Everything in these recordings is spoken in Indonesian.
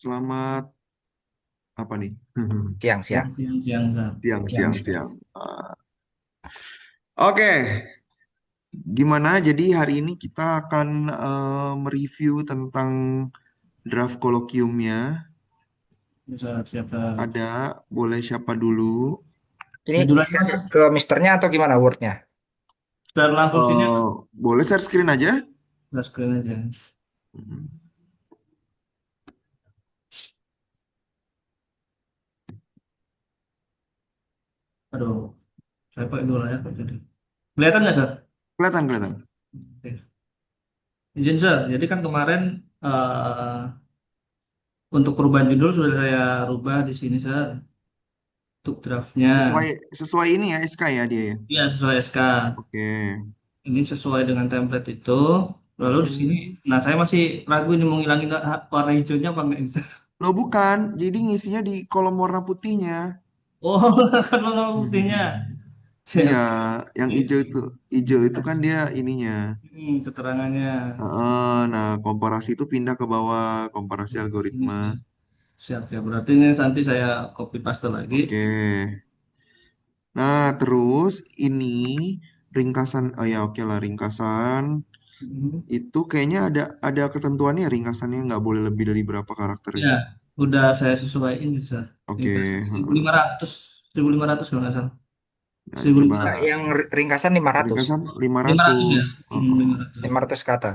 Selamat apa nih? Siang-siang. Siang-siang, Zak. Siang, Siang. siang, siang. Oke, gimana? Jadi hari ini kita akan mereview tentang draft kolokiumnya. Bisa siap. Ada, boleh siapa dulu? Ini Judul bisa apa? ke misternya atau gimana wordnya? Share langsung sini atau Eh, boleh share screen aja? share screen aja? Aduh, saya pakai dulu ya, Pak. Jadi. Kelihatan nggak, Sir? Kelihatan, kelihatan. Oke. Izin, Sir. Jadi kan kemarin eh, untuk perubahan judul sudah saya rubah di sini, Sir. Untuk draftnya. Sesuai sesuai ini ya SK ya dia ya. Iya, sesuai SK. Oke. Ini sesuai dengan template itu. Lalu di sini, Mm-mm. nah saya masih ragu ini mau ngilangin warna hijaunya apa enggak, Sir? Loh bukan, jadi ngisinya di kolom warna putihnya. Oh, kan warna putihnya. Iya, Siap. yang hijau itu kan dia ininya. Keterangannya. Nah, komparasi itu pindah ke bawah, komparasi Sini, algoritma. sini. Siap. Berarti ini nanti saya copy paste lagi. Oke. Nah, terus ini ringkasan, oh ya oke lah ringkasan Mhm. itu kayaknya ada ketentuannya ya, ringkasannya nggak boleh lebih dari berapa karakter ya. Ya, udah saya sesuaiin bisa. Ini Oke, kasih heeh. 1500, 1500 kalau nggak salah. Nah, coba 1500. Yang ringkasan 500. ringkasan 500 ya? 500. Heeh. 500. 500 kata.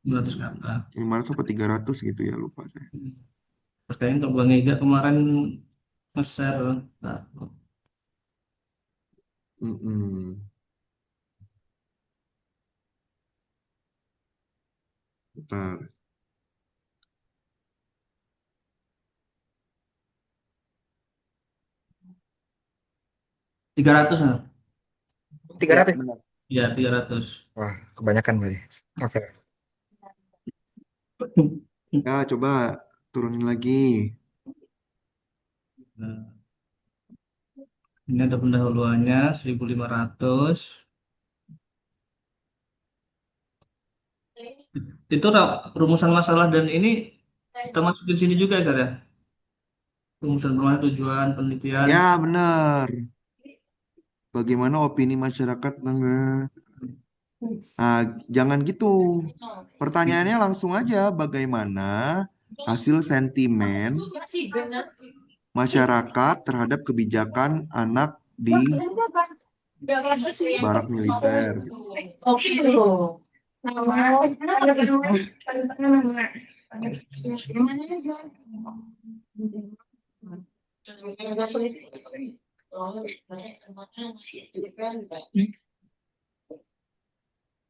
500 kata. 500 apa 300 gitu ya, lupa saya. Terus kayaknya untuk Bang Ega kemarin nge-share. Nah, Mm-mm. Bentar. 300 nah. Ya, 300. benar. Ya, 300. Wah, kebanyakan berarti. Oke. Ya, coba turunin lagi. Nah, ini ada pendahuluannya 1500. Itu rumusan masalah dan ini kita masukin sini juga ya, Sar, ya? Rumusan permasalahan tujuan penelitian. Ya, benar. Bagaimana opini masyarakat tentang Nah, jangan gitu. Pertanyaannya langsung aja, bagaimana hasil sentimen masyarakat terhadap kebijakan anak di barak militer?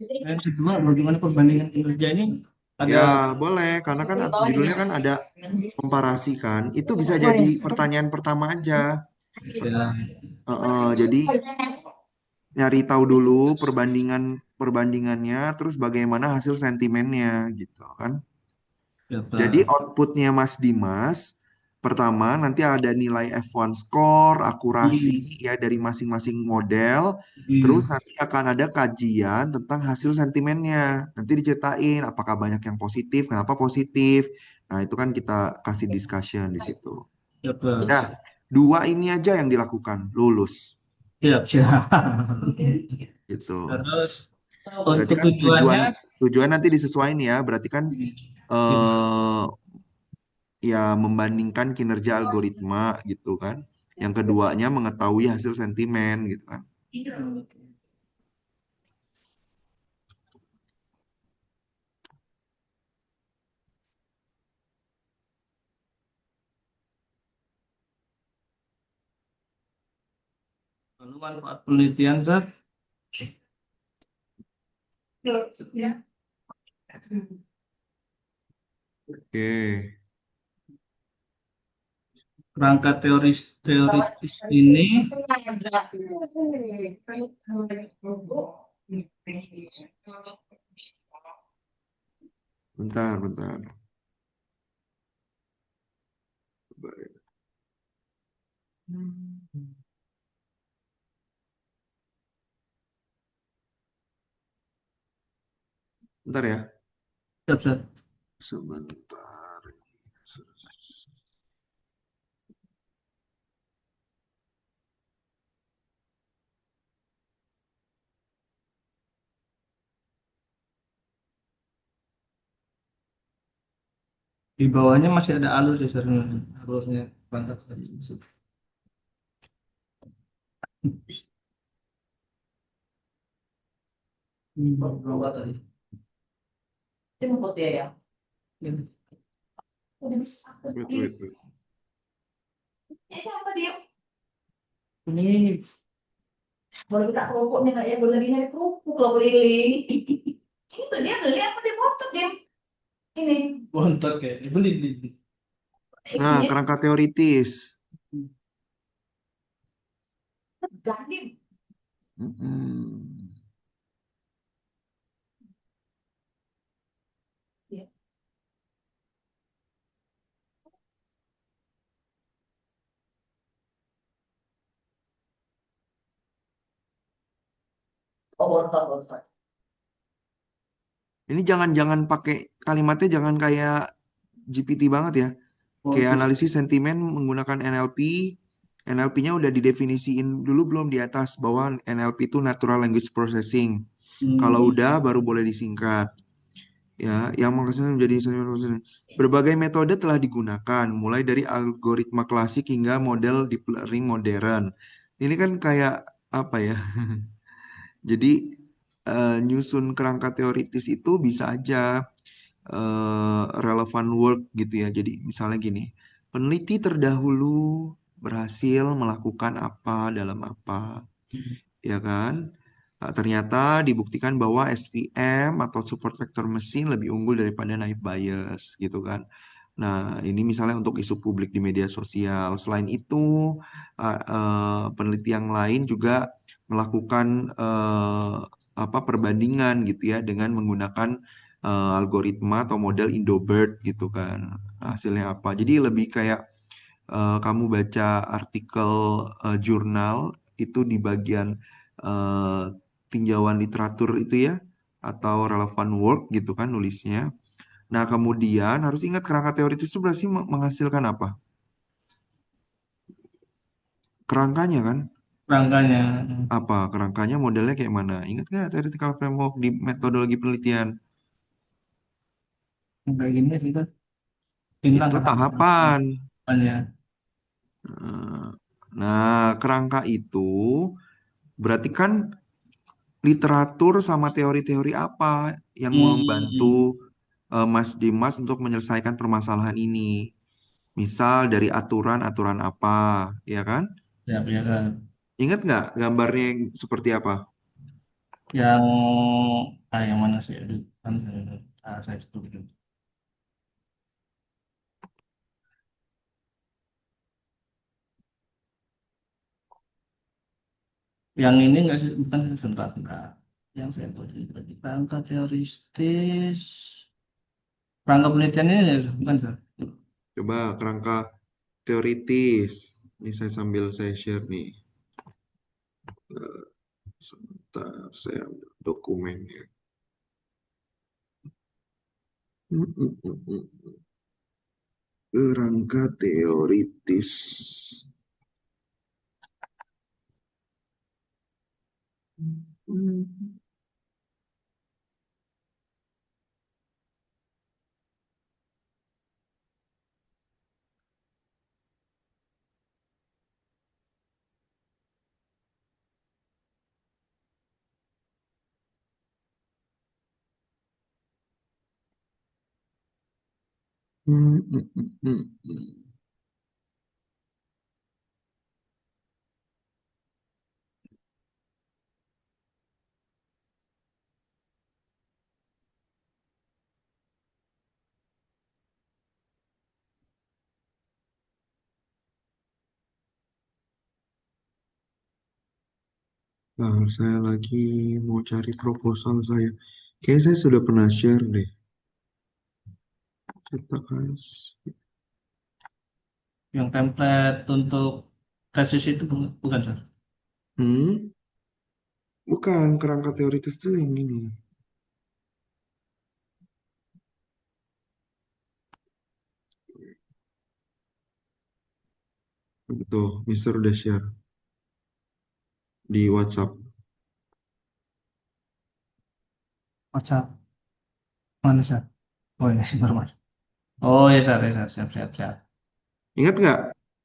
Yang kedua, bagaimana perbandingan kinerja ini ada. Ya, boleh, karena kan judulnya kan ada komparasi kan. Itu bisa jadi pertanyaan pertama aja. Ya, Jadi nyari tahu dulu perbandingannya, terus bagaimana hasil sentimennya gitu kan. ya, Jadi Pak. outputnya Mas Dimas, pertama nanti ada nilai F1 score, akurasi Hmm, ya dari masing-masing model. Terus hmm. nanti akan ada kajian tentang hasil sentimennya. Nanti diceritain apakah banyak yang positif, kenapa positif. Nah, itu kan kita kasih discussion di situ. Ya, Pak. Nah, dua ini aja yang dilakukan, lulus Siap. gitu. Terus Berarti untuk kan tujuan tujuannya tujuan nanti disesuaikan ya. Berarti kan gimana? eh ya membandingkan kinerja algoritma gitu kan. Yang keduanya mengetahui hasil sentimen gitu kan. Lalu manfaat penelitian, Sar. Ya. Oke, Kerangka teoritis ini bentar, bentar. Bentar ya, siap. sebentar. Di bawahnya masih ada alur sih sebenarnya. Alurnya berangkat. Berapa tadi? Jemput dia ya. Ini. Udah bisa. Wait, wait, wait. Siapa dia? Ini boleh minta kerupuk nih kak ya, boleh lagi nyari kerupuk loh keliling. Ini tuh dia beli apa dia foto dia ini. Bontot kayak beli beli. Nah, Ini kerangka teoritis. ganti. Mm-mm. Oh bontot bontot. Ini jangan-jangan pakai kalimatnya jangan kayak GPT banget ya. Kayak Oke. analisis sentimen menggunakan NLP. NLP-nya udah didefinisiin dulu belum di atas bahwa NLP itu Natural Language Processing. Kalau Hmm. udah baru boleh disingkat. Ya, yang maksudnya menjadi berbagai metode telah digunakan, mulai dari algoritma klasik hingga model deep learning modern. Ini kan kayak apa ya? Jadi nyusun kerangka teoritis itu bisa aja relevan work gitu ya. Jadi misalnya gini, peneliti terdahulu berhasil melakukan apa dalam apa, ya kan? Ternyata dibuktikan bahwa SVM atau support vector machine lebih unggul daripada naive Bayes gitu kan. Nah, ini misalnya untuk isu publik di media sosial. Selain itu, peneliti yang lain juga melakukan apa perbandingan gitu ya dengan menggunakan algoritma atau model Indobird gitu kan. Hasilnya apa? Jadi lebih kayak kamu baca artikel jurnal itu di bagian eh, tinjauan literatur itu ya atau relevant work gitu kan nulisnya. Nah, kemudian harus ingat kerangka teoritis itu berarti menghasilkan apa? Kerangkanya kan? Rangkanya. Apa? Kerangkanya modelnya kayak mana? Ingat nggak theoretical framework di metodologi penelitian? Kayak gini sih kan. Bintang Itu kan. tahapan. Banyak. Eh, Nah, kerangka itu berarti kan literatur sama teori-teori apa yang membantu Hmm. Mas Dimas untuk menyelesaikan permasalahan ini. Misal dari aturan-aturan apa, ya kan? Ya, ya kan. Ingat nggak gambarnya yang seperti apa? Yang yang mana sih? Aduh, kan saya setuju. Yang ini enggak sih, bukan sebentar, enggak. Yang saya buat ini berarti rangka teoristis. Rangka penelitian ini ya, bukan sih? Coba kerangka teoritis. Ini saya sambil saya share nih. Sebentar, saya ambil dokumennya. Kerangka teoritis. Nah, saya lagi mau cari proposal saya. Kayaknya saya sudah pernah share deh. Cetak guys. Yang template untuk tesis itu bukan sih? Hmm? Bukan, kerangka teoritis itu yang ini. Betul, Mister udah share di WhatsApp. WhatsApp mana sih? Oh ini sih baru masuk. Oh ya, Sar, ya, Sar. Siap, siap, siap. Ingat nggak?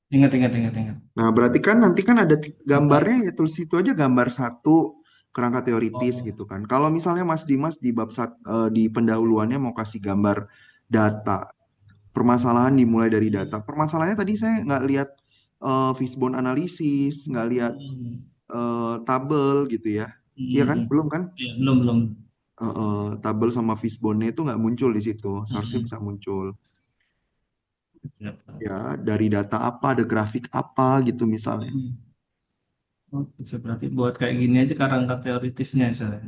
Ingat, ingat, ingat, ingat. Nah, berarti kan nanti kan ada gambarnya ya tulis itu aja gambar satu kerangka teoritis Oh. gitu kan. Kalau misalnya Mas Dimas di di pendahuluannya mau kasih gambar data, permasalahan dimulai dari data. Permasalahannya tadi saya nggak lihat fishbone analisis, nggak lihat Hmm. tabel gitu ya. Iya kan? Hmm. Belum kan? Ya, belum, belum. Tabel sama fishbone itu nggak muncul di situ. Seharusnya Hmm. bisa muncul. Siap. Ya, dari data apa, ada grafik apa gitu misalnya. Hmm. Oh, bisa berarti buat kayak gini aja kerangka teoritisnya, Sar.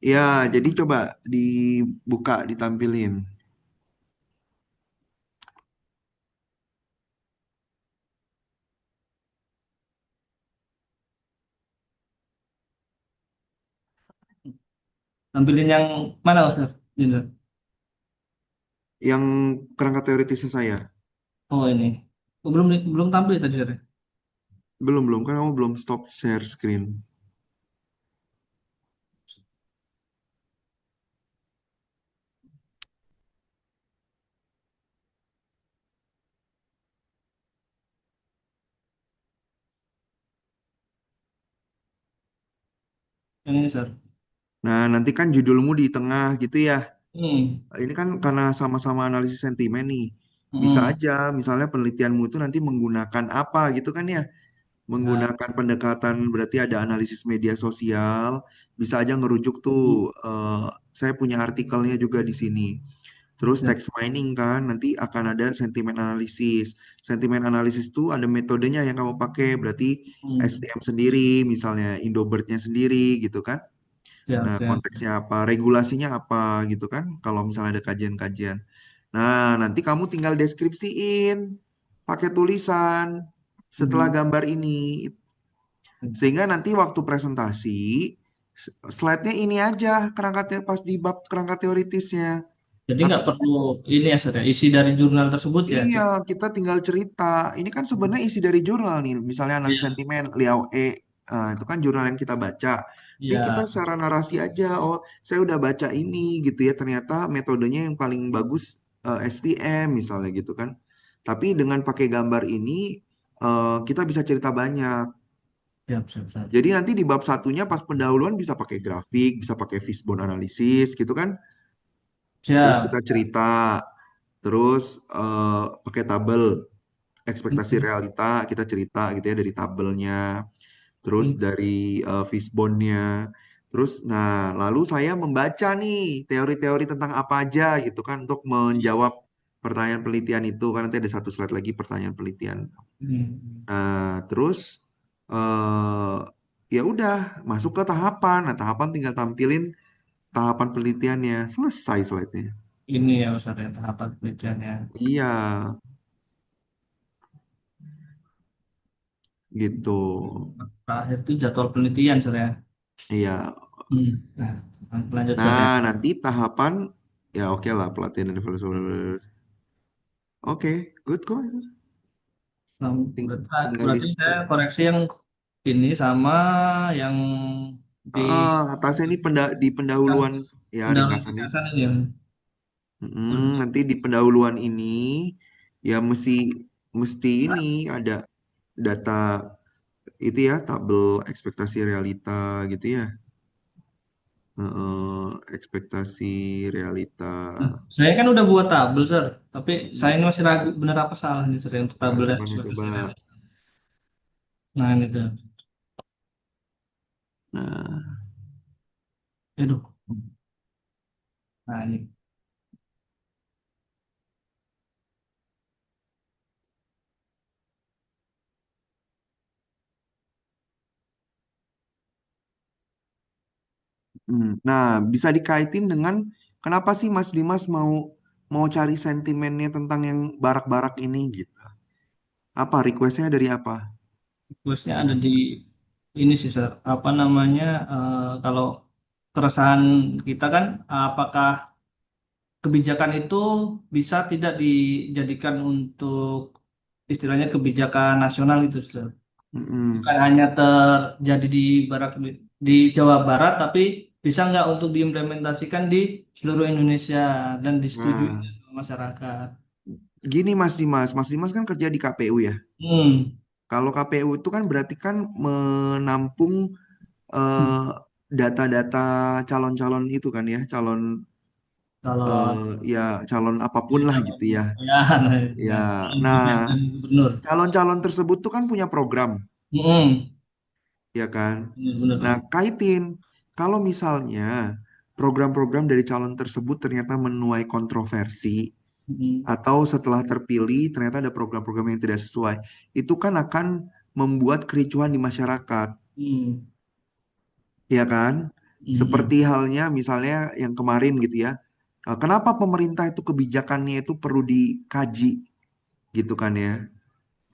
Ya, jadi coba dibuka, ditampilin. Tampilin yang mana, Sar? Ini. Yang kerangka teoritisnya saya. Oh, ini. Oh, belum belum tampil tadi, Sar. Belum, belum. Kan kamu belum stop share screen. Yang ini, Sar. Nah, nanti kan judulmu di tengah gitu ya. Hmm. Ini kan karena sama-sama analisis sentimen nih. Bisa Hmm. aja, misalnya penelitianmu itu nanti menggunakan apa gitu kan ya. Nah, Menggunakan pendekatan berarti ada analisis media sosial. Bisa aja ngerujuk tuh, saya punya artikelnya juga di sini. Terus ya. text mining kan, nanti akan ada sentimen analisis. Sentimen analisis tuh ada metodenya yang kamu pakai, berarti Hmm. SPM sendiri, misalnya Indobert-nya sendiri gitu kan. Siap, Nah, siap. konteksnya apa, regulasinya apa gitu kan, kalau misalnya ada kajian-kajian. Nah, nanti kamu tinggal deskripsiin pakai tulisan setelah Hmm. gambar ini. Sehingga nanti waktu presentasi, slide-nya ini aja kerangka pas di bab kerangka teoritisnya. Jadi Tapi nggak perlu ini ya, Sar, ya, isi dari jurnal tersebut ya. iya, kita tinggal cerita. Ini kan sebenarnya isi dari jurnal nih. Misalnya analisis Iya, sentimen, Liao E. Itu kan jurnal yang kita baca. Nanti kita iya. secara narasi aja. Oh, saya udah baca ini gitu ya. Ternyata metodenya yang paling bagus SPM misalnya gitu kan. Tapi dengan pakai gambar ini, kita bisa cerita banyak. Siap, siap, siap. Jadi nanti di bab satunya pas pendahuluan bisa pakai grafik, bisa pakai fishbone analisis gitu kan. Terus kita Siap. cerita, terus pakai tabel ekspektasi Hmm. realita kita cerita gitu ya dari tabelnya, terus Hmm. dari fishbone-nya. Terus nah lalu saya membaca nih teori-teori tentang apa aja gitu kan untuk menjawab pertanyaan penelitian itu kan nanti ada satu slide lagi pertanyaan penelitian. Hmm. Nah, terus eh ya udah masuk ke tahapan. Nah, tahapan tinggal tampilin tahapan penelitiannya. Selesai slide-nya. Ini ya, Ustaz, ya, tahapan penelitiannya. Iya, gitu. Terakhir itu jadwal penelitian, Ustaz, ya. Iya. Hmm. Nah, lanjut, Ustaz, ya. Nah, nanti tahapan ya oke lah pelatihan dan development. Oke, good kok itu. Nah, Tinggal di berarti saya start. koreksi yang ini sama yang di Atasnya ini di yang pendahuluan ya pendahuluan ringkasannya. ringkasan ini yang Nanti di pendahuluan ini ya mesti mesti ini ada data itu ya tabel ekspektasi realita gitu ya. Ekspektasi realita. Nah, saya kan udah buat tabel, Sir. Tapi saya ini masih ragu benar apa salah nih, Sir, untuk Nah, tabel dan gimana coba? ekspektasi real. Nah, ini tuh. Nah, Aduh. Nah, ini. nah, bisa dikaitin dengan kenapa sih Mas Dimas mau mau cari sentimennya tentang yang barak-barak ini gitu? Apa requestnya dari apa? Questnya ada di ini sih, Sir. Apa namanya? Kalau keresahan kita kan, apakah kebijakan itu bisa tidak dijadikan untuk istilahnya kebijakan nasional itu, Sir. Mm-mm. Bukan hanya terjadi di barat di Jawa Barat, tapi bisa nggak untuk diimplementasikan di seluruh Indonesia dan disetujui Nah, sama masyarakat. gini Mas Dimas kan kerja di KPU ya. Hmm. Kalau KPU itu kan berarti kan menampung eh, data-data calon-calon itu kan ya, calon Kalau ya calon apapun ya, lah calon gitu ya. ya, nah, Ya, ya, calon nah independen gubernur. calon-calon tersebut tuh kan punya program, Hmm. ya kan? Nah, Benar-benar. kaitin kalau misalnya program-program dari calon tersebut ternyata menuai kontroversi Hmm. atau setelah terpilih ternyata ada program-program yang tidak sesuai, itu kan akan membuat kericuhan di masyarakat, Hmm. ya kan? Hmm. Seperti halnya misalnya yang kemarin gitu ya. Kenapa pemerintah itu kebijakannya itu perlu dikaji gitu kan ya?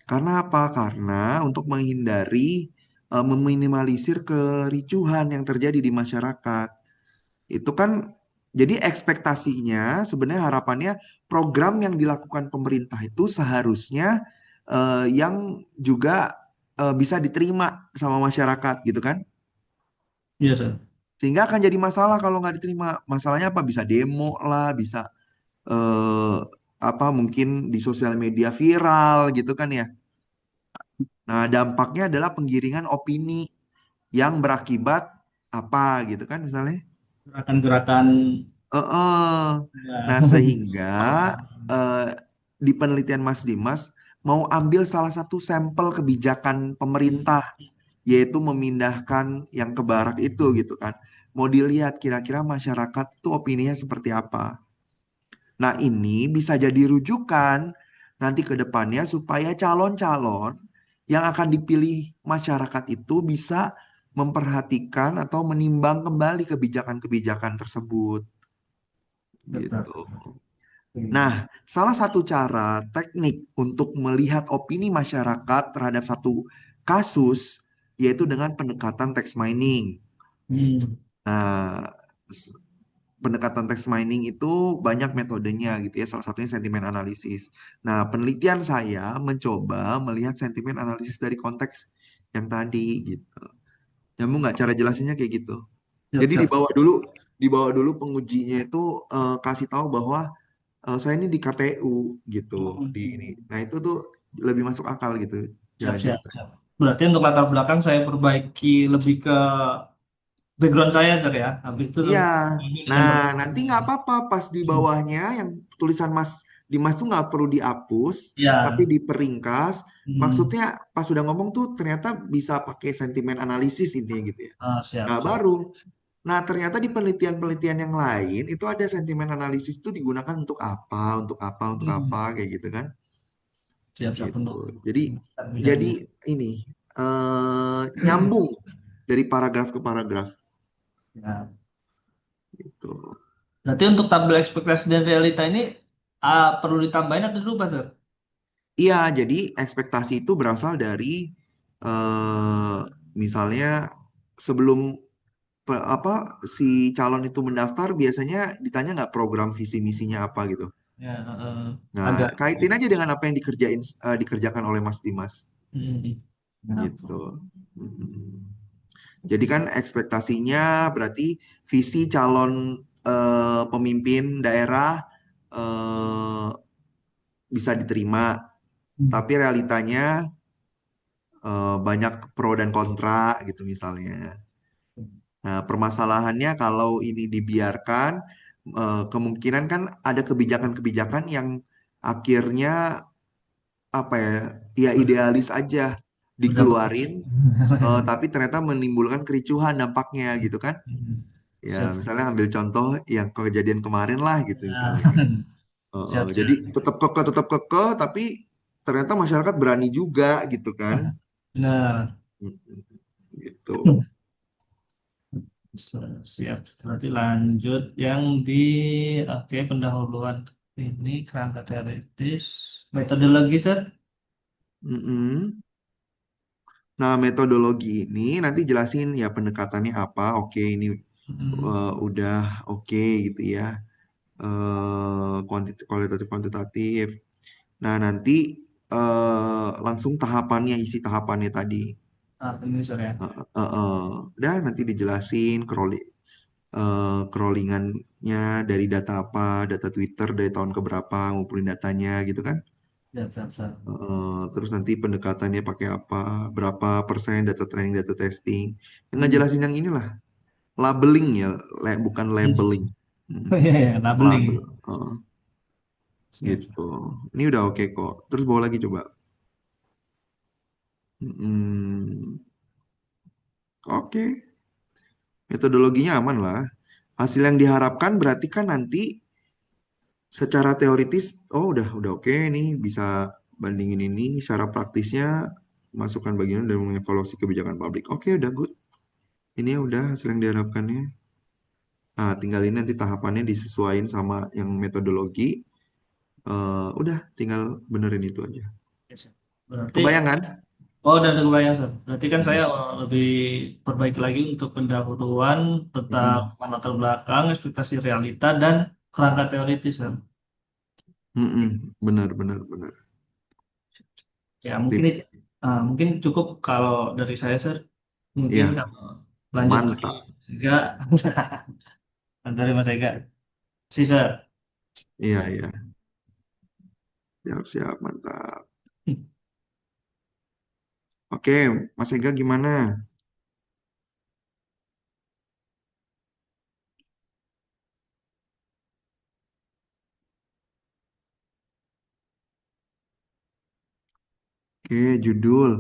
Karena apa? Karena untuk menghindari meminimalisir kericuhan yang terjadi di masyarakat. Itu kan jadi ekspektasinya sebenarnya harapannya program yang dilakukan pemerintah itu seharusnya yang juga bisa diterima sama masyarakat gitu kan. Iya, Sir. Sehingga akan jadi masalah kalau nggak diterima. Masalahnya apa? Bisa demo lah, bisa eh, apa mungkin di sosial media viral gitu kan ya. Nah, dampaknya adalah penggiringan opini yang berakibat apa gitu kan misalnya. Gerakan-gerakan Eh, ya. Nah, sehingga eh, di penelitian Mas Dimas mau ambil salah satu sampel kebijakan pemerintah, yaitu memindahkan yang ke barak itu gitu kan. Mau dilihat kira-kira masyarakat itu opininya seperti apa. Nah, ini bisa jadi rujukan nanti ke depannya supaya calon-calon yang akan dipilih masyarakat itu bisa memperhatikan atau menimbang kembali kebijakan-kebijakan tersebut gitu. Nah, salah satu cara teknik untuk melihat opini masyarakat terhadap satu kasus yaitu dengan pendekatan text mining. Hmm. Nah, s- pendekatan text mining itu banyak metodenya gitu ya, salah satunya sentimen analisis. Nah, penelitian saya mencoba melihat sentimen analisis dari konteks yang tadi gitu. Nyambung nggak cara jelasinnya kayak gitu? Siap, Jadi siap. dibawa dulu pengujinya itu kasih tahu bahwa saya ini di KPU gitu di ini. Hmm. Nah itu tuh lebih masuk akal gitu Siap, jalan siap, cerita. siap. Berarti untuk latar belakang saya perbaiki lebih ke background saya, Sir ya. Habis itu Iya. dengan Nah nanti nggak apa-apa pas di Hmm. bawahnya yang tulisan Mas Dimas tuh nggak perlu dihapus, tapi Ya. diperingkas. Hmm. Maksudnya pas sudah ngomong tuh ternyata bisa pakai sentimen analisis intinya gitu ya. Ah, siap, Nah siap. baru. Nah ternyata di penelitian-penelitian yang lain itu ada sentimen analisis tuh digunakan untuk Hmm. apa kayak gitu kan. Siap, siap Gitu. untuk Jadi jadi bidangnya. ini nyambung dari paragraf ke paragraf Ya. gitu. Berarti untuk tabel ekspektasi dan realita ini perlu ditambahin atau dirubah, Sir? Iya, jadi ekspektasi itu berasal dari eh misalnya sebelum apa si calon itu mendaftar biasanya ditanya nggak program visi misinya apa gitu. Ya, Nah, agak. kaitin aja dengan apa yang dikerjakan oleh Mas Dimas Hmm. Ya. gitu. Mhm. Jadi kan ekspektasinya berarti visi calon pemimpin daerah eh, bisa diterima, Hmm. tapi realitanya banyak pro dan kontra gitu misalnya. Nah, permasalahannya kalau ini dibiarkan, kemungkinan kan ada kebijakan-kebijakan yang akhirnya apa ya, ya idealis aja Berdampak. dikeluarin, tapi ternyata menimbulkan kericuhan dampaknya gitu kan. Ya, Siap. misalnya ambil contoh yang kejadian kemarin lah gitu Ya. misalnya. Siap, Jadi siap. tetap kekeh, tapi ternyata masyarakat berani juga gitu kan. Benar. Mm, Gitu. Siap. Berarti lanjut yang di oke pendahuluan ini kerangka teoritis metodologi, Sir. Mm-mm. Nah, metodologi ini nanti jelasin ya pendekatannya apa. Oke, ini Hmm. udah oke gitu ya. Kualitatif kuantitatif. Nah, nanti langsung tahapannya, isi tahapannya tadi. Ini, Sir ya. Udah nanti dijelasin crawlingannya dari data apa, data Twitter dari tahun keberapa, ngumpulin datanya gitu kan. Ya, siap, siap. Terus nanti pendekatannya pakai apa, berapa persen data training, data testing. Yang Hmm. ngejelasin yang inilah, labeling ya, bukan labeling. Hmm, Iya, ya, labeling. label. Siap, Gitu. siap. Ini udah oke kok. Terus bawa lagi coba. Hmm, oke. Metodologinya aman lah. Hasil yang diharapkan berarti kan nanti secara teoritis, oh udah oke nih bisa bandingin ini. Secara praktisnya masukkan bagian dan mengevaluasi kebijakan publik. Oke, udah good. Ini ya udah hasil yang diharapkannya. Nah, tinggal ini nanti tahapannya disesuaikan sama yang metodologi. Udah, tinggal benerin itu aja. Ya, siap. Berarti, Kebayang kan? oh, dan kebayang, Sir. Berarti kan saya Mm-mm. lebih perbaiki lagi untuk pendahuluan tentang Mm-mm. latar belakang, ekspektasi realita, dan kerangka teoritis, Sir. Mm-mm. Benar, benar, benar. Ya, mungkin Tip. mungkin cukup kalau dari saya, Sir. Mungkin Iya, kalau lanjut lagi, mantap. Sega, dari Mas Ega. Sih, Sir. Iya, iya. Siap, siap, mantap. Oke, Mas Ega gimana? Oke, judul.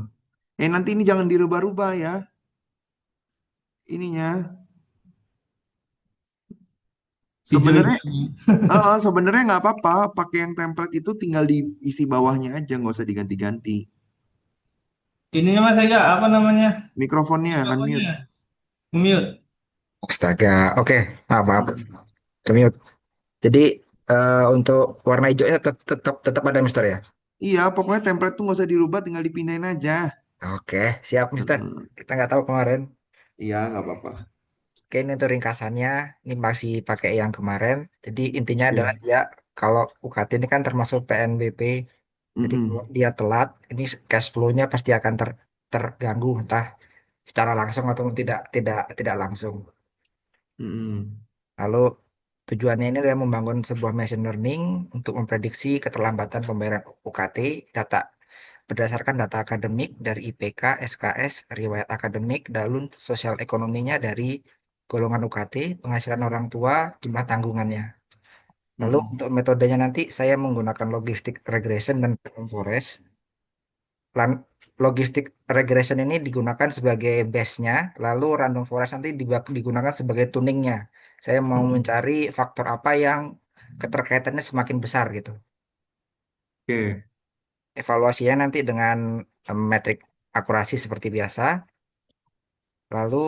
Nanti ini jangan dirubah-rubah ya. Ininya. Sebenarnya, Hijau-hijaunya. sebenarnya nggak apa-apa. Pakai yang template itu tinggal diisi bawahnya aja, nggak usah diganti-ganti. Ininya Mas Ega, apa namanya? Mikrofonnya unmute. Mikrofonnya. Mute. Astaga. Oke. Maaf, maaf. Hmm. Kemiut. Jadi untuk warna hijaunya tetap tetap ada Mister ya? Iya, pokoknya template tuh nggak usah dirubah, tinggal dipindahin aja. Oke, siap Mister. Hmm. Kita nggak tahu kemarin. Iya, nggak apa-apa. Oke, ini untuk ringkasannya. Ini masih pakai yang kemarin. Jadi intinya adalah Oke. dia kalau UKT ini kan termasuk PNBP. Jadi kalau Mm-mm. dia telat, ini cash flow-nya pasti akan terganggu entah secara langsung atau tidak langsung. Mm-mm. Lalu tujuannya ini adalah membangun sebuah machine learning untuk memprediksi keterlambatan pembayaran UKT data berdasarkan data akademik dari IPK, SKS, riwayat akademik, lalu sosial ekonominya dari golongan UKT, penghasilan orang tua, jumlah tanggungannya. Lalu Mm-mm. untuk metodenya nanti saya menggunakan logistic regression dan random forest. Logistic regression ini digunakan sebagai base-nya, lalu random forest nanti digunakan sebagai tuningnya. Saya mau Mm-mm. mencari faktor apa yang keterkaitannya semakin besar gitu. Oke. Evaluasinya nanti dengan metrik akurasi seperti biasa. Lalu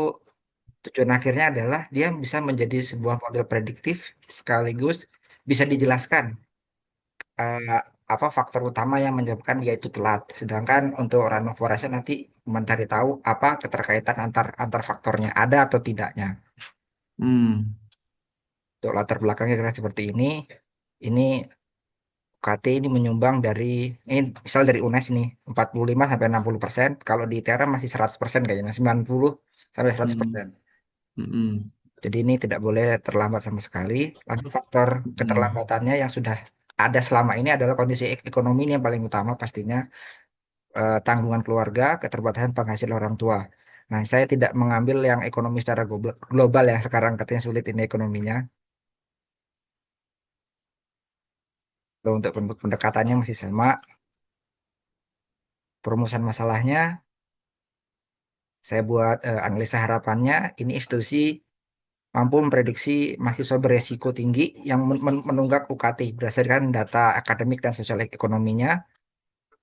tujuan akhirnya adalah dia bisa menjadi sebuah model prediktif sekaligus bisa dijelaskan eh, apa faktor utama yang menyebabkan dia itu telat. Sedangkan untuk random forest nanti mencari tahu apa keterkaitan antar antar faktornya ada atau tidaknya. Hmm. Untuk latar belakangnya kira seperti ini. Ini UKT ini menyumbang dari ini misal dari UNES ini 45 sampai 60%. Kalau di Tera masih 100% kayaknya 90 sampai 100%. Mm-mm. Jadi ini tidak boleh terlambat sama sekali. Lalu faktor Mm-mm. keterlambatannya yang sudah ada selama ini adalah kondisi ekonomi ini yang paling utama pastinya. Tanggungan keluarga, keterbatasan penghasilan orang tua. Nah, saya tidak mengambil yang ekonomi secara global yang sekarang katanya sulit ini ekonominya. Lalu untuk pendekatannya masih sama. Perumusan masalahnya, saya buat analisa harapannya. Ini institusi mampu memprediksi mahasiswa beresiko tinggi yang menunggak UKT berdasarkan data akademik dan sosial ekonominya.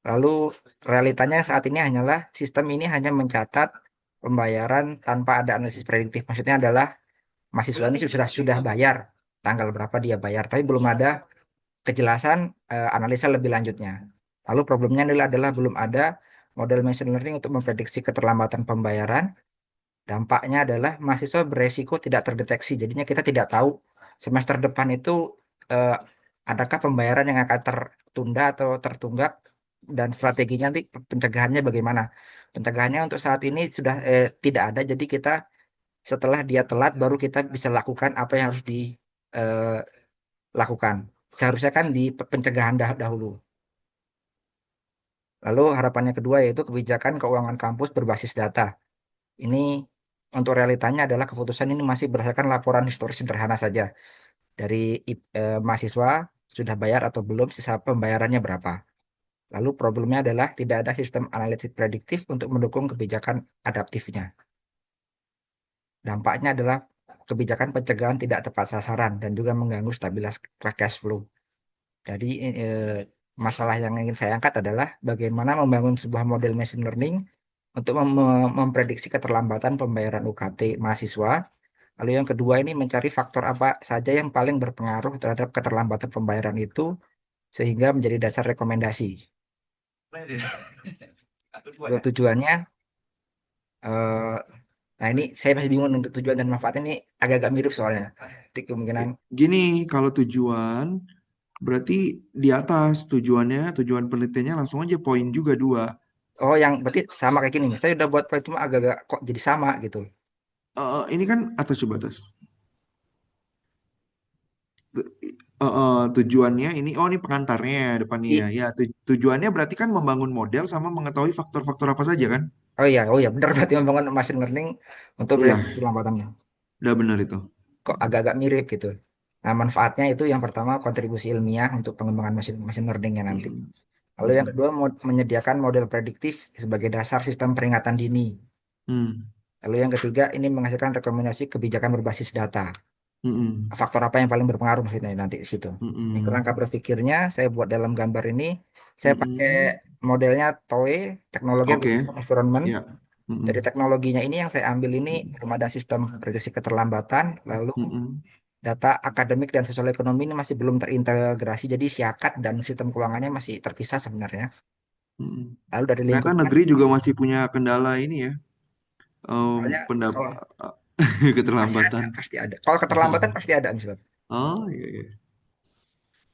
Lalu realitanya saat ini hanyalah sistem ini hanya mencatat pembayaran tanpa ada analisis prediktif. Maksudnya adalah mahasiswa ini sudah bayar tanggal berapa dia bayar, tapi belum ada kejelasan analisa lebih lanjutnya. Lalu problemnya adalah belum ada model machine learning untuk memprediksi keterlambatan pembayaran. Dampaknya adalah mahasiswa beresiko tidak terdeteksi. Jadinya kita tidak tahu semester depan itu eh, adakah pembayaran yang akan tertunda atau tertunggak dan strateginya nanti pencegahannya bagaimana. Pencegahannya untuk saat ini sudah tidak ada. Jadi kita Setelah dia telat, baru kita bisa lakukan apa yang harus dilakukan. Seharusnya kan di pencegahan dahulu. Lalu harapannya kedua yaitu kebijakan keuangan kampus berbasis data. Ini untuk realitanya adalah keputusan ini masih berdasarkan laporan historis sederhana saja dari mahasiswa sudah bayar atau belum, sisa pembayarannya berapa. Lalu problemnya adalah tidak ada sistem analisis prediktif untuk mendukung kebijakan adaptifnya. Dampaknya adalah kebijakan pencegahan tidak tepat sasaran dan juga mengganggu stabilitas cash flow. Jadi masalah yang ingin saya angkat adalah bagaimana membangun sebuah model machine learning untuk memprediksi keterlambatan pembayaran UKT mahasiswa. Lalu yang kedua ini mencari faktor apa saja yang paling berpengaruh terhadap keterlambatan pembayaran itu sehingga menjadi dasar rekomendasi. Tujuannya, eh, nah ini saya masih bingung untuk tujuan dan manfaat ini agak-agak mirip soalnya. Jadi kemungkinan, Gini, kalau tujuan berarti di atas tujuan penelitiannya langsung aja poin juga dua. oh yang berarti sama kayak gini. Saya udah buat proyek cuma agak-agak kok jadi sama gitu. Ini kan atas coba atas. Tujuannya ini, oh ini pengantarnya depannya ya. I, Ya, tujuannya berarti kan membangun model sama mengetahui faktor-faktor apa saja kan? oh ya benar berarti membangun machine learning untuk Iya, prediksi keterlambatannya. udah benar itu. Kok agak-agak mirip gitu. Nah, manfaatnya itu yang pertama kontribusi ilmiah untuk pengembangan machine learningnya nanti. Mm, Lalu yang mm, kedua menyediakan model prediktif sebagai dasar sistem peringatan dini. mm, Lalu yang ketiga ini menghasilkan rekomendasi kebijakan berbasis data. mm, Faktor apa yang paling berpengaruh maksudnya nanti di situ. mm, Ini kerangka mm, berpikirnya saya buat dalam gambar ini. mm, Saya pakai mm. modelnya TOE, Teknologi Oke, Information Environment. ya. Mm, Dari mm, teknologinya ini yang saya ambil ini belum ada sistem prediksi keterlambatan, lalu mm, mm, data akademik dan sosial ekonomi ini masih belum terintegrasi, jadi siakat dan sistem keuangannya masih terpisah sebenarnya. mm. Lalu dari Ternyata lingkungan, negeri juga masih punya kendala ini ya, soalnya pendapat kalau keterlambatan. pasti ada. Kalau keterlambatan pasti ada misalnya. Oh iya, iya.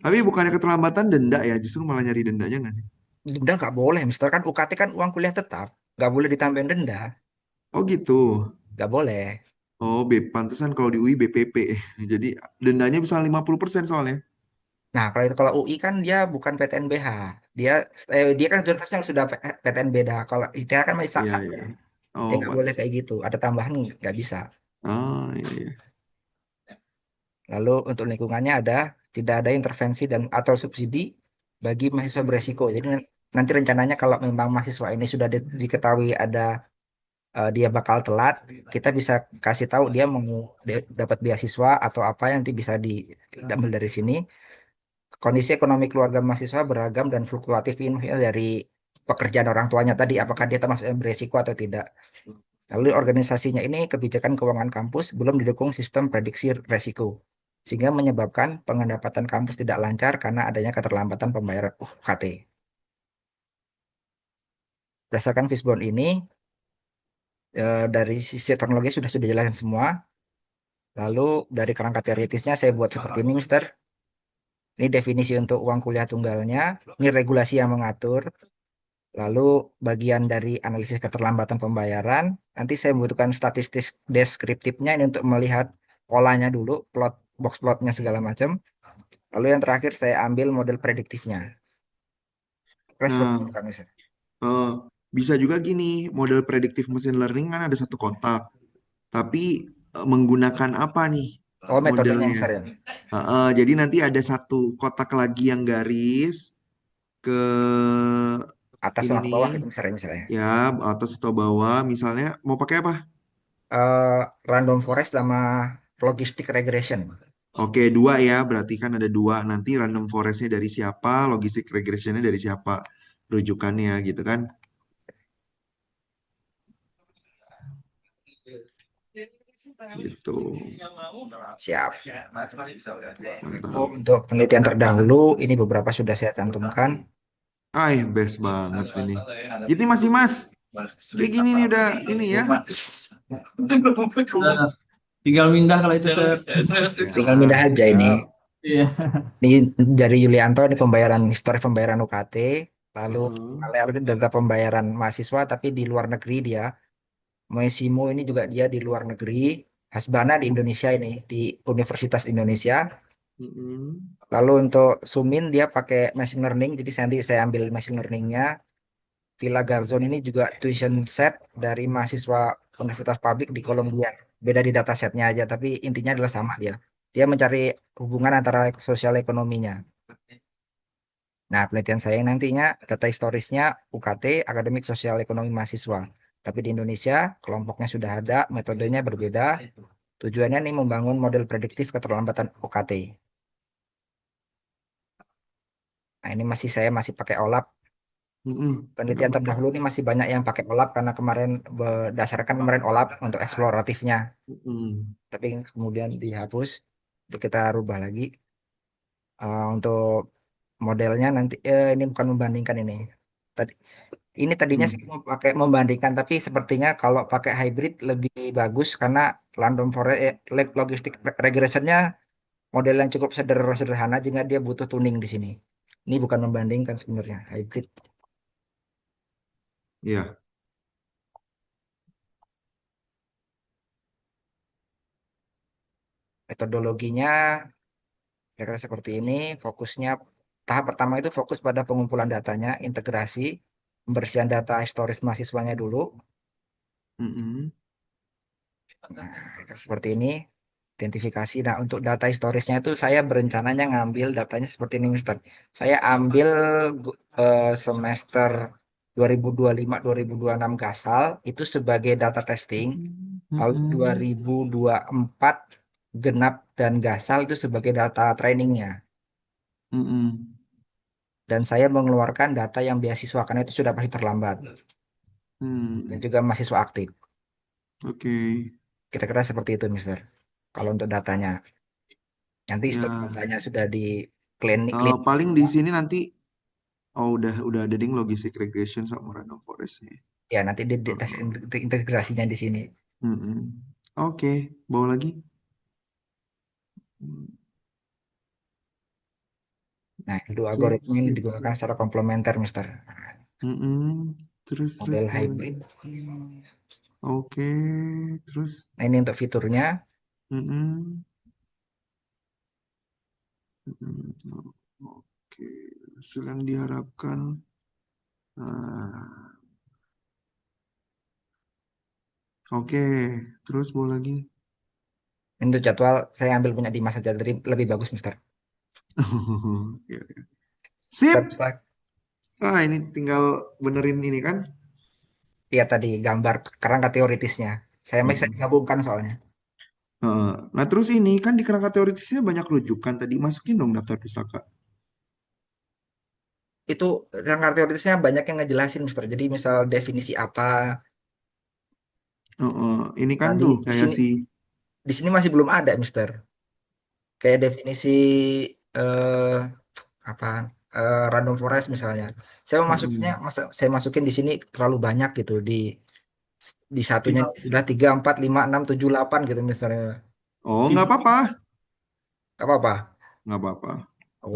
Tapi bukannya keterlambatan denda ya, justru malah nyari dendanya nggak sih? Denda nggak boleh, misalkan kan UKT kan uang kuliah tetap, nggak boleh ditambahin denda, Oh gitu. nggak boleh. Oh, pantesan kalau di UI BPP. Jadi dendanya bisa 50% soalnya. Nah, kalau UI kan dia bukan PTNBH, dia dia kan universitasnya sudah PTNBH. Kalau ITH kan masih Iya, sak-sak, iya. dia Oh, nggak boleh pantesan. kayak gitu. Ada tambahan nggak bisa. Oh, iya, iya. Lalu untuk lingkungannya ada tidak ada intervensi dan atau subsidi bagi mahasiswa beresiko. Jadi nanti rencananya kalau memang mahasiswa ini sudah diketahui ada dia bakal telat, kita bisa kasih tahu dia mau dapat beasiswa atau apa yang nanti bisa diambil dari sini. Kondisi ekonomi keluarga mahasiswa beragam dan fluktuatif ini ya, dari pekerjaan orang tuanya tadi, apakah dia termasuk yang beresiko atau tidak. Lalu organisasinya ini kebijakan keuangan kampus belum didukung sistem prediksi resiko, sehingga menyebabkan pendapatan kampus tidak lancar karena adanya keterlambatan pembayaran UKT. Berdasarkan Fishbone ini, dari sisi teknologi sudah jelaskan semua. Lalu dari kerangka teoritisnya saya buat seperti ini, Mister. Ini definisi untuk uang kuliah tunggalnya. Ini regulasi yang mengatur. Lalu bagian dari analisis keterlambatan pembayaran. Nanti saya membutuhkan statistik deskriptifnya ini untuk melihat polanya dulu, box plotnya segala macam. Lalu yang terakhir saya ambil model prediktifnya. Kira seperti itu Nah, kan, Mister. eh, bisa juga gini, model predictive machine learning kan ada satu kotak. Tapi menggunakan apa nih Oh, metodenya, modelnya? Mister ya. Jadi nanti ada satu kotak lagi yang garis ke Atas sama ke ini bawah gitu, Mister ya, misalnya. ya, atas atau bawah. Misalnya mau pakai apa? Random forest sama logistic regression. Oke, dua ya. Berarti kan ada dua. Nanti random forestnya dari siapa, logistic regressionnya dari siapa, rujukannya gitu kan? Gitu. Siap. Oh, Mantap. untuk penelitian terdahulu, ini beberapa sudah saya cantumkan. Best banget ini. Jadi masih Mas, kayak gini nih udah ini ya. Nah, tinggal mindah kalau itu saya. Tinggal Ya, pindah aja ini. siap. Iya. Ini dari Yulianto, ini pembayaran, histori pembayaran UKT. Lalu Heeh. Maleo ini data pembayaran mahasiswa, tapi di luar negeri dia. Moesimo ini juga dia di luar negeri. Hasbana di Indonesia ini, di Universitas Indonesia. Mm-mm. Lalu untuk Sumin dia pakai machine learning, jadi nanti saya ambil machine learningnya. Villa Garzon ini juga tuition set dari mahasiswa Universitas Publik di Kolombia. Beda di datasetnya aja, tapi intinya adalah sama dia. Dia mencari hubungan antara sosial ekonominya. Nah, penelitian saya yang nantinya data historisnya UKT, Akademik Sosial Ekonomi Mahasiswa. Tapi di Indonesia kelompoknya sudah ada, metodenya berbeda. Tujuannya nih membangun model prediktif keterlambatan UKT. Nah, ini saya masih pakai OLAP. Mm-mm. Nggak Penelitian apa-apa. terdahulu ini masih banyak yang pakai OLAP karena kemarin berdasarkan kemarin OLAP untuk eksploratifnya. Mm-mm. Tapi kemudian dihapus. Untuk kita rubah lagi. Untuk modelnya nanti ini bukan membandingkan ini. Tadi ini tadinya Mm. saya mau pakai membandingkan, tapi sepertinya kalau pakai hybrid lebih bagus karena random forest logistic regressionnya model yang cukup sederhana, jika dia butuh tuning di sini. Ini bukan membandingkan sebenarnya hybrid. Iya. Metodologinya kira-kira seperti ini. Fokusnya tahap pertama itu fokus pada pengumpulan datanya, integrasi, pembersihan data historis mahasiswanya dulu. Mm-mm. Nah, seperti ini. Identifikasi. Nah, untuk data historisnya itu saya berencananya ngambil datanya seperti ini, Mister. Saya ambil semester 2025-2026 Gasal itu sebagai data testing, lalu Mm-mm. 2024 Genap dan Gasal itu sebagai data trainingnya. Mm-mm. Dan saya mengeluarkan data yang beasiswa karena itu sudah pasti terlambat. Dan Hmm. juga mahasiswa aktif. Oke. Kira-kira seperti itu, Mister. Kalau untuk datanya. Nanti setelah Ya. datanya sudah di clean, Paling di sini nanti, oh udah ada ding logistic regression sama random forestnya. ya nanti di tes Oh. integrasinya di sini. Mm-mm. Oke, bawa lagi. Hmm. Nah, dua Sip, algoritma ini sip, digunakan sip. secara komplementer, Mister. Mm-mm. Terus Model bawa lagi. hybrid. Oke, terus. Nah, ini untuk fiturnya. Mm-mm. Mm-mm. Oke, hasil yang diharapkan. Ah, oke, terus bawa lagi. Ini untuk jadwal saya ambil punya di masa jadi lebih bagus, Mister. Oke, oke. Sip. Terus lagi, Ini tinggal benerin ini kan. ya tadi gambar kerangka teoritisnya. Saya masih Mm-mm. gabungkan soalnya. Nah, terus ini kan di kerangka teoritisnya banyak rujukan tadi. Masukin dong daftar pustaka. Itu kerangka teoritisnya banyak yang ngejelasin, Mister. Jadi misal definisi apa. Ini kan Nah, tuh di kayak sini si. di sini masih belum ada, Mister. Kayak definisi eh apa random forest misalnya. Saya mau masuknya, Mm-mm. saya masukin di sini terlalu banyak gitu di satunya sudah 3 4 5 6 7 8 gitu misalnya. Oh, nggak apa-apa. Gak apa-apa. Nggak apa-apa.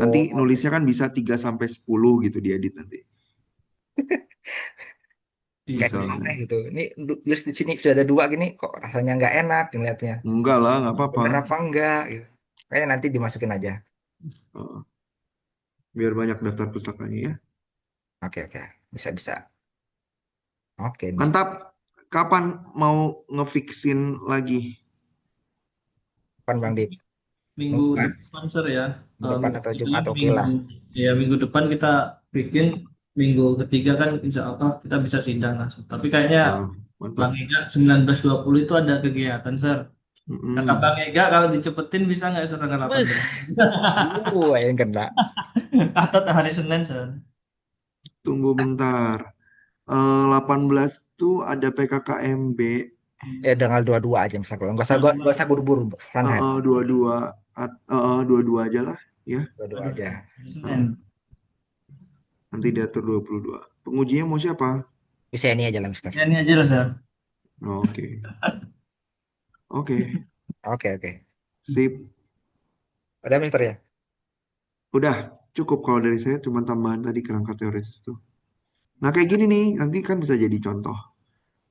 Nanti Oh, nulisnya kan bisa 3 sampai 10 gitu diedit nanti. kayak Misalnya. gimana gitu. Ini list di sini sudah ada dua gini, kok rasanya nggak enak dilihatnya. Enggak lah, nggak apa-apa. Bener apa enggak gitu. Kayaknya nanti dimasukin aja. Uh, biar banyak daftar pustakanya ya. Oke, oke. Bisa, bisa. Oke, bisa. Mantap. Kapan mau ngefixin lagi? Kapan Bang Dip? Minggu Minggu depan. depan sir ya. Minggu depan atau Jadi Jumat oke minggu lah. ya minggu depan kita bikin minggu ketiga kan insya Allah kita bisa sidang langsung. Tapi kayaknya Wah, Bang mantap. Ega 19.20 itu ada kegiatan sir. Kata Bang Mm-mm. Ega kalau dicepetin bisa nggak sir tanggal Wih, 18? yang kena. Atau hari Senin sir? Tunggu bentar. 18 tuh ada PKKMB. Tanggal 22 aja misalnya. Nggak usah buru-buru, santai. Dua-dua. Dua-dua aja lah. Ya. 22 aja. Hari Uh, Senin. nanti diatur 22. Pengujinya mau siapa? Bisa ini aja lah, Mister. Ya, ini aja lah sir. Oke. Oke. Oke, oke. Sip. Udah, Mister ya? Udah. Cukup kalau dari saya cuma tambahan tadi kerangka teoritis tuh. Nah, kayak gini nih. Nanti kan bisa jadi contoh.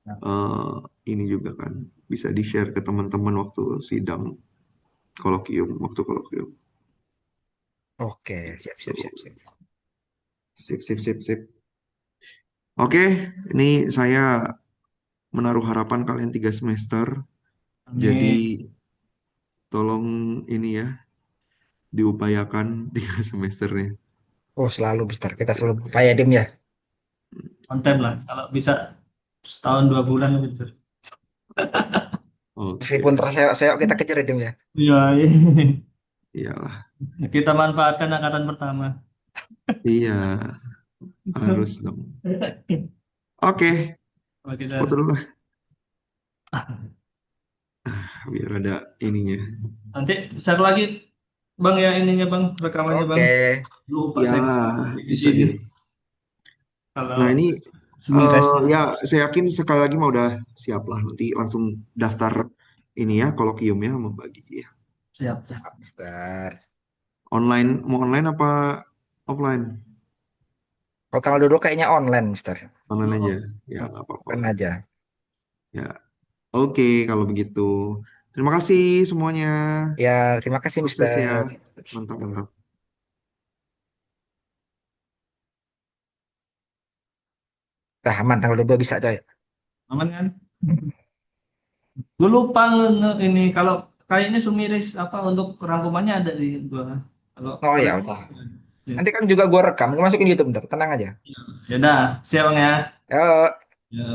eh, ini juga kan bisa di-share ke teman-teman waktu sidang waktu kolokium. Oke, siap, siap, siap, siap. Sip, sip, sip, sip. Oke, ini saya menaruh harapan kalian 3 semester. Jadi Amin. tolong ini ya, diupayakan 3 semesternya. Oh, selalu, Mister. Kita selalu berupaya, Dim ya. Konten lah. Kalau bisa setahun 2 bulan gitu. Oke, Meskipun terseok-seok kita kejar, Dim ya. Iya, iyalah. kita manfaatkan angkatan pertama. Iya, harus dong. Oke, Oke, foto Sar. dulu lah, biar ada ininya. Nanti share lagi Bang ya ininya Bang, rekamannya Bang. Oke. Lupa Ya, saya di bisa sini deh. kalau Nah, ini Sumirez. ya saya yakin sekali lagi mau udah siap lah. Nanti langsung daftar ini ya, kolokium ya sama Mbak Gigi ya. Siap. Siap, Mister. Online, mau online apa offline? Kalau tanggal 22 kayaknya online, Mister. Online aja. Oh, Ya, nggak apa-apa Online lah. aja. Ya, oke kalau begitu. Terima kasih semuanya. Ya, terima kasih, Sukses ya. Mister. Mantap, mantap. Nah, aman, tanggal 22 bisa, coy. aman kan? Gue lupa ini kalau kayaknya Sumirez apa untuk rangkumannya ada di gua. Kalau Oh, ya kalian udah. ya. Nanti kan juga gue rekam. Gue masukin YouTube, bentar. Tenang aja. Ya udah, siap Bang ya. Yuk. Ya.